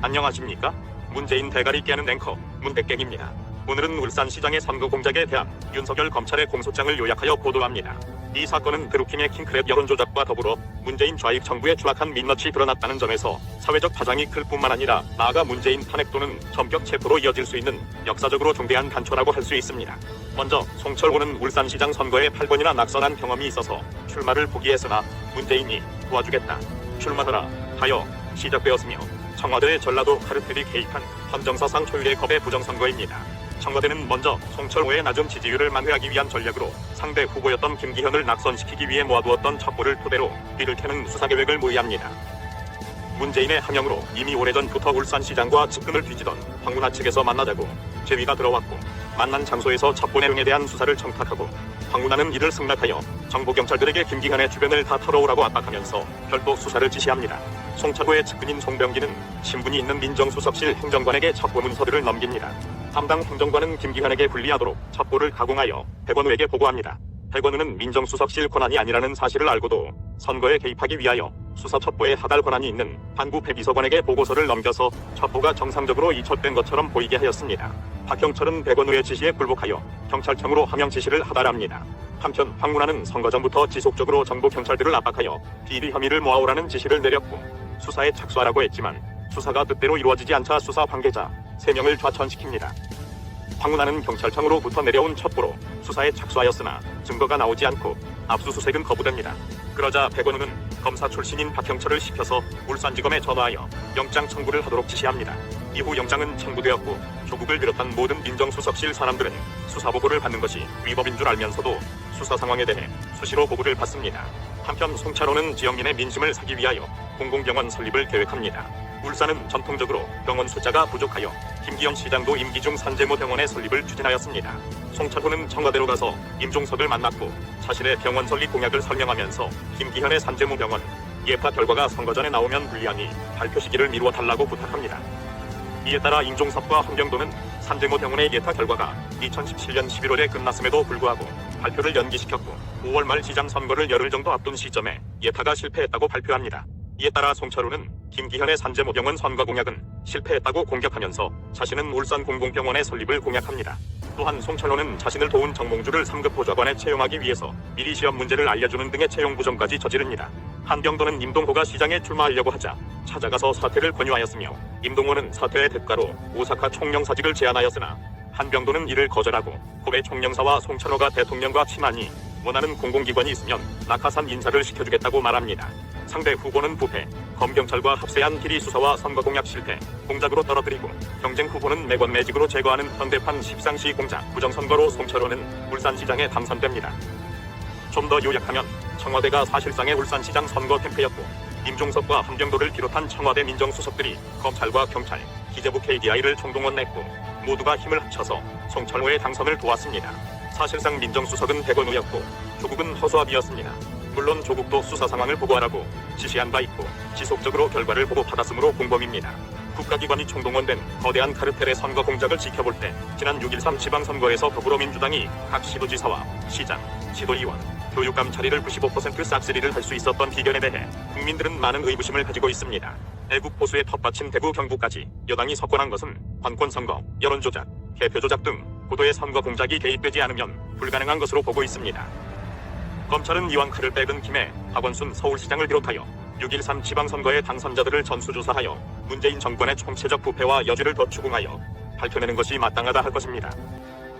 안녕하십니까? 문재인 대가리 깨는 앵커 문대깽입니다. 오늘은 울산시장의 선거 공작에 대한 윤석열 검찰의 공소장을 요약하여 보도합니다. 이 사건은 드루킹의 킹크랩 여론조작과 더불어 문재인 좌익 정부의 추악한 민낯이 드러났다는 점에서 사회적 파장이 클 뿐만 아니라 나아가 문재인 탄핵 또는 전격 체포로 이어질 수 있는 역사적으로 중대한 단초라고 할 수 있습니다. 먼저 송철호는 울산시장 선거에 8번이나 낙선한 경험이 있어서 출마를 포기했으나 문재인이 도와주겠다, 출마하라 하여 시작되었으며 청와대의 전라도 카르텔이 개입한 헌정사상 초유의 겁의 부정선거입니다. 청와대는 먼저 송철호의 낮은 지지율을 만회하기 위한 전략으로 상대 후보였던 김기현을 낙선시키기 위해 모아두었던 첩보를 토대로 뒤를 캐는 수사계획을 모의합니다. 문재인의 항영으로 이미 오래전부터 울산시장과 측근을 뒤지던 황운하 측에서 만나자고 제의가 들어왔고, 만난 장소에서 첩보 내용에 대한 수사를 청탁하고, 황운하는 이를 승낙하여 정보경찰들에게 김기현의 주변을 다 털어오라고 압박하면서 별도 수사를 지시합니다. 송철호의 측근인 송병기는 신분이 있는 민정수석실 행정관에게 첩보 문서들을 넘깁니다. 담당 행정관은 김기현에게 불리하도록 첩보를 가공하여 백원우에게 보고합니다. 백원우는 민정수석실 권한이 아니라는 사실을 알고도 선거에 개입하기 위하여 수사 첩보에 하달 권한이 있는 반부패 비서관에게 보고서를 넘겨서 첩보가 정상적으로 이첩된 것처럼 보이게 하였습니다. 박형철은 백원우의 지시에 굴복하여 경찰청으로 항영 지시를 하달합니다. 한편 황운하는 선거 전부터 지속적으로 정보 경찰들을 압박하여 비리 혐의를 모아오라는 지시를 내렸고, 수사에 착수하라고 했지만 수사가 뜻대로 이루어지지 않자 수사 관계자 3명을 좌천시킵니다. 황운하는 경찰청으로부터 내려온 첩보로 수사에 착수하였으나 증거가 나오지 않고 압수수색은 거부됩니다. 그러자 백원우는 검사 출신인 박형철을 시켜서 울산지검에 전화하여 영장 청구를 하도록 지시합니다. 이후 영장은 청구되었고, 조국을 비롯한 모든 민정수석실 사람들은 수사보고를 받는 것이 위법인 줄 알면서도 수사 상황에 대해 수시로 보고를 받습니다. 한편 송철호는 지역민의 민심을 사기 위하여 공공병원 설립을 계획합니다. 울산은 전통적으로 병원 숫자가 부족하여 김기현 시장도 임기 중 산재모 병원의 설립을 추진하였습니다. 송철호는 청와대로 가서 임종석을 만났고 자신의 병원 설립 공약을 설명하면서 김기현의 산재모 병원 예파 결과가 선거 전에 나오면 불리하니 발표 시기를 미루어 달라고 부탁합니다. 이에 따라 임종석과 한병도는 산재모 병원의 예타 결과가 2017년 11월에 끝났음에도 불구하고 발표를 연기시켰고, 5월 말 시장 선거를 열흘 정도 앞둔 시점에 예타가 실패했다고 발표합니다. 이에 따라 송철호는 김기현의 산재모 병원 선거 공약은 실패했다고 공격하면서 자신은 울산 공공병원의 설립을 공약합니다. 또한 송철호는 자신을 도운 정몽주를 3급 보좌관에 채용하기 위해서 미리 시험 문제를 알려주는 등의 채용 부정까지 저지릅니다. 한병도는 임동호가 시장에 출마하려고 하자 찾아가서 사퇴를 권유하였으며, 임동호는 사퇴의 대가로 오사카 총영사직을 제안하였으나 한병도는 이를 거절하고 고베 총영사와 송철호가 대통령과 친하니 원하는 공공기관이 있으면 낙하산 인사를 시켜주겠다고 말합니다. 상대 후보는 부패, 검경찰과 합세한 비리 수사와 선거 공약 실패, 공작으로 떨어뜨리고, 경쟁 후보는 매권매직으로 제거하는 현대판 십상시 공작 부정선거로 송철호는 울산시장에 당선됩니다. 좀 더 요약하면 청와대가 사실상의 울산시장 선거 캠프였고, 임종석과 한병도를 비롯한 청와대 민정수석들이 검찰과 경찰, 기재부 KDI를 총동원했고 모두가 힘을 합쳐서 송철호의 당선을 도왔습니다. 사실상 민정수석은 백원우였고 조국은 허수아비였습니다. 물론 조국도 수사 상황을 보고하라고 지시한 바 있고 지속적으로 결과를 보고받았으므로 공범입니다. 국가기관이 총동원된 거대한 카르텔의 선거 공작을 지켜볼 때 지난 6.13 지방선거에서 더불어민주당이 각 시도지사와 시장, 시도의원, 교육감찰위를 95% 싹쓸이를 할 수 있었던 비결에 대해 국민들은 많은 의구심을 가지고 있습니다. 애국 보수의 텃밭인 대구 경북까지 여당이 석권한 것은 관권선거, 여론조작, 개표조작 등 고도의 선거 공작이 개입되지 않으면 불가능한 것으로 보고 있습니다. 검찰은 이왕 칼을 빼든 김에 박원순 서울시장을 비롯하여 6.13 지방선거의 당선자들을 전수조사하여 문재인 정권의 총체적 부패와 여지를 더 추궁하여 밝혀내는 것이 마땅하다 할 것입니다.